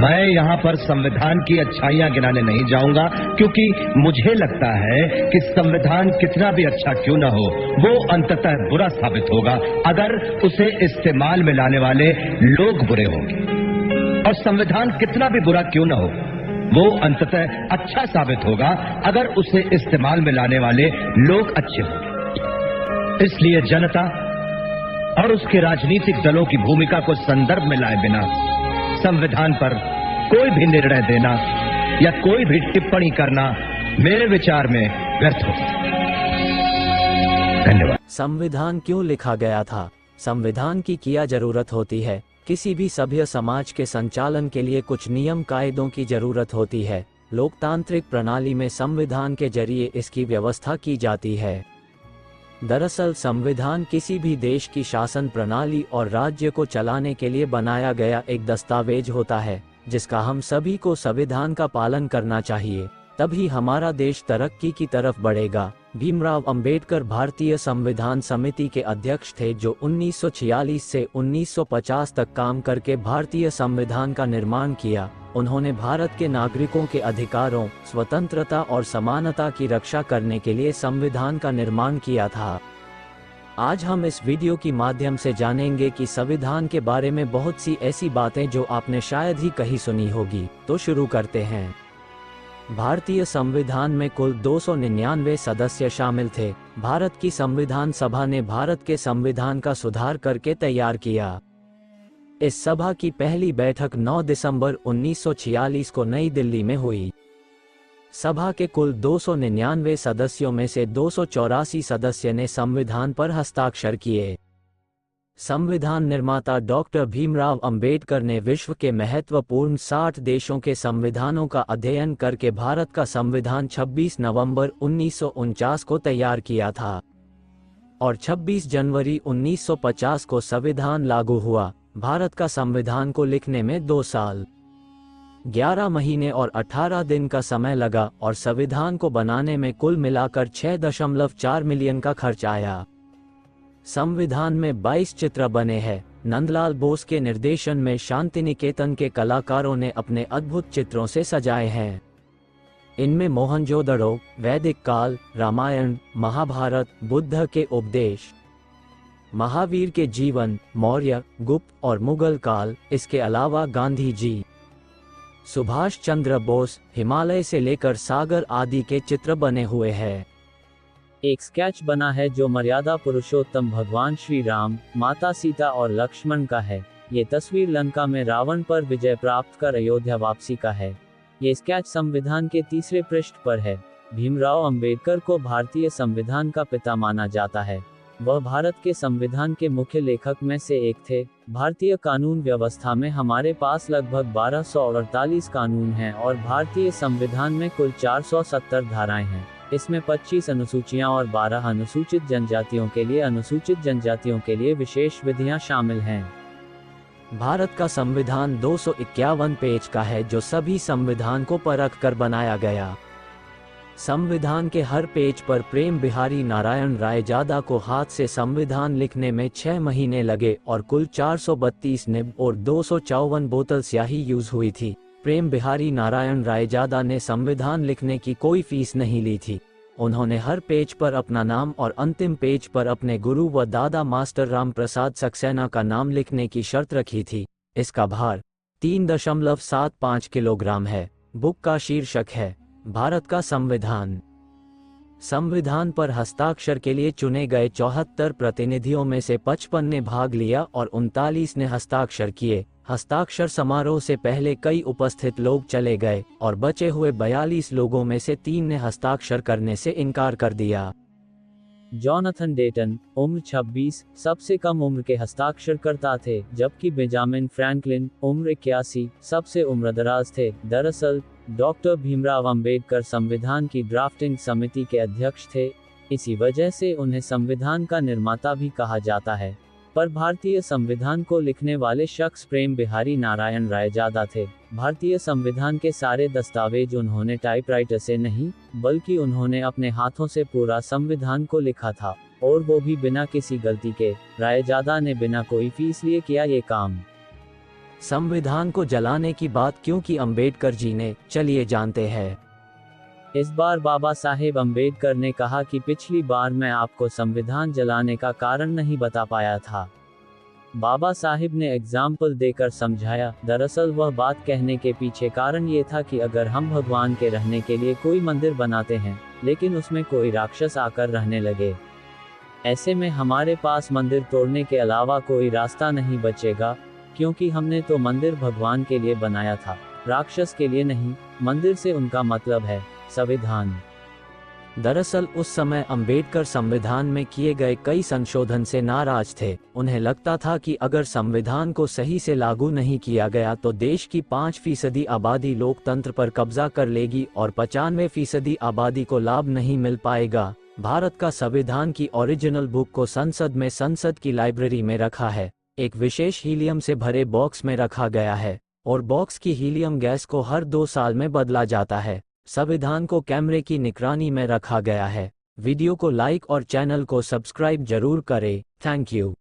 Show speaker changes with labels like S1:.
S1: मैं यहाँ पर संविधान की अच्छाइयाँ गिनाने नहीं जाऊंगा, क्योंकि मुझे लगता है कि संविधान कितना भी अच्छा क्यों न हो, वो अंततः बुरा साबित होगा अगर उसे इस्तेमाल में लाने वाले लोग बुरे होंगे। और संविधान कितना भी बुरा क्यों न हो, वो अंततः अच्छा साबित होगा अगर उसे इस्तेमाल में लाने वाले लोग अच्छे होंगे। इसलिए जनता और उसके राजनीतिक दलों की भूमिका को संदर्भ में लाए बिना संविधान पर कोई भी निर्णय देना या कोई भी टिप्पणी करना मेरे विचार में व्यर्थ हो। धन्यवाद।
S2: संविधान क्यों लिखा गया था? संविधान की क्या जरूरत होती है? किसी भी सभ्य समाज के संचालन के लिए कुछ नियम कायदों की जरूरत होती है। लोकतांत्रिक प्रणाली में संविधान के जरिए इसकी व्यवस्था की जाती है। दरअसल संविधान किसी भी देश की शासन प्रणाली और राज्य को चलाने के लिए बनाया गया एक दस्तावेज होता है, जिसका हम सभी को संविधान का पालन करना चाहिए, तभी हमारा देश तरक्की की तरफ बढ़ेगा। भीमराव अंबेडकर भारतीय संविधान समिति के अध्यक्ष थे, जो 1946 से 1950 तक काम करके भारतीय संविधान का निर्माण किया। उन्होंने भारत के नागरिकों के अधिकारों, स्वतंत्रता और समानता की रक्षा करने के लिए संविधान का निर्माण किया था। आज हम इस वीडियो के माध्यम से जानेंगे कि संविधान के बारे में बहुत सी ऐसी बातें जो आपने शायद ही कहीं सुनी होगी। तो शुरू करते हैं। भारतीय संविधान में कुल 299 सदस्य शामिल थे। भारत की संविधान सभा ने भारत के संविधान का सुधार करके तैयार किया। इस सभा की पहली बैठक 9 दिसंबर 1946 को नई दिल्ली में हुई। सभा के कुल 299 सदस्यों में से 284 सदस्य ने संविधान पर हस्ताक्षर किए। संविधान निर्माता डॉक्टर भीमराव अंबेडकर ने विश्व के महत्वपूर्ण 60 देशों के संविधानों का अध्ययन करके भारत का संविधान 26 नवंबर 1949 को तैयार किया था और 26 जनवरी 1950 को संविधान लागू हुआ। भारत का संविधान को लिखने में 2 साल, 11 महीने और 18 दिन का समय लगा और संविधान को बनाने में कुल मिलाकर 6.4 मिलियन का खर्च आया। संविधान में 22 चित्र बने हैं। नंदलाल बोस के निर्देशन में शांति निकेतन के कलाकारों ने अपने अद्भुत चित्रों से सजाए हैं। इनमें मोहनजोदड़ो, वैदिक काल, रामायण, महाभारत, बुद्ध के उपदेश, महावीर के जीवन, मौर्य, गुप्त और मुगल काल, इसके अलावा गांधी जी, सुभाष चंद्र बोस, हिमालय से लेकर सागर आदि के चित्र बने हुए हैं। एक स्केच बना है जो मर्यादा पुरुषोत्तम भगवान श्री राम, माता सीता और लक्ष्मण का है। ये तस्वीर लंका में रावण पर विजय प्राप्त कर अयोध्या वापसी का है। ये स्केच संविधान के 3 पृष्ठ पर है। भीमराव अंबेडकर को भारतीय संविधान का पिता माना जाता है। वह भारत के संविधान के मुख्य लेखक में से एक थे। भारतीय कानून व्यवस्था में हमारे पास लगभग 1248 कानून हैं और भारतीय संविधान में कुल 470 धाराएं हैं। इसमें 25 अनुसूचियां और 12 अनुसूचित जनजातियों के लिए विशेष विधियां शामिल हैं। भारत का संविधान 251 पेज का है, जो सभी संविधान को परख कर बनाया गया। संविधान के हर पेज पर प्रेम बिहारी नारायण रायजादा को हाथ से संविधान लिखने में 6 महीने लगे और कुल 432 निब और 254 बोतल स्याही यूज हुई थी। प्रेम बिहारी नारायण रायजादा ने संविधान लिखने की कोई फीस नहीं ली थी। उन्होंने हर पेज पर अपना नाम और अंतिम पेज पर अपने गुरु व दादा मास्टर राम प्रसाद सक्सेना का नाम लिखने की शर्त रखी थी। इसका भार 3.75 किलोग्राम है। बुक का शीर्षक है भारत का संविधान। संविधान पर हस्ताक्षर के लिए चुने गए 74 प्रतिनिधियों में से 55 ने भाग लिया और 39 ने हस्ताक्षर किए। हस्ताक्षर समारोह से पहले कई उपस्थित लोग चले गए और बचे हुए 42 लोगों में से 3 ने हस्ताक्षर करने से इनकार कर दिया। जॉनथन डेटन, उम्र 26, सबसे कम उम्र के हस्ताक्षरकर्ता थे, जबकि बेंजामिन फ्रैंकलिन, उम्र 81, सबसे उम्रदराज थे। दरअसल डॉक्टर भीमराव अंबेडकर संविधान की ड्राफ्टिंग समिति के अध्यक्ष थे, इसी वजह से उन्हें संविधान का निर्माता भी कहा जाता है। पर भारतीय संविधान को लिखने वाले शख्स प्रेम बिहारी नारायण रायजादा थे। भारतीय संविधान के सारे दस्तावेज उन्होंने टाइपराइटर से नहीं, बल्कि उन्होंने अपने हाथों से पूरा संविधान को लिखा था, और वो भी बिना किसी गलती के। रायजादा ने बिना कोई फीस लिए किया ये काम। संविधान को जलाने की बात क्यों की अंबेडकर जी ने, चलिए जानते हैं। इस बार बाबा साहेब अंबेडकर ने कहा कि पिछली बार मैं आपको संविधान जलाने का कारण नहीं बता पाया था। बाबा साहिब ने एग्जाम्पल देकर समझाया। दरअसल वह बात कहने के पीछे कारण ये था कि अगर हम भगवान के रहने के लिए कोई मंदिर बनाते हैं, लेकिन उसमें कोई राक्षस आकर रहने लगे, ऐसे में हमारे पास मंदिर तोड़ने के अलावा कोई रास्ता नहीं बचेगा, क्योंकि हमने तो मंदिर भगवान के लिए बनाया था, राक्षस के लिए नहीं। मंदिर से उनका मतलब है संविधान। दरअसल उस समय अंबेडकर संविधान में किए गए कई संशोधन से नाराज थे। उन्हें लगता था कि अगर संविधान को सही से लागू नहीं किया गया तो देश की 5% आबादी लोकतंत्र पर कब्जा कर लेगी और 95% आबादी को लाभ नहीं मिल पाएगा। भारत का संविधान की ओरिजिनल बुक को संसद की लाइब्रेरी में रखा है। एक विशेष हीलियम से भरे बॉक्स में रखा गया है और बॉक्स की हीलियम गैस को हर 2 साल में बदला जाता है। संविधान को कैमरे की निगरानी में रखा गया है। वीडियो को लाइक और चैनल को सब्सक्राइब जरूर करें। Thank you.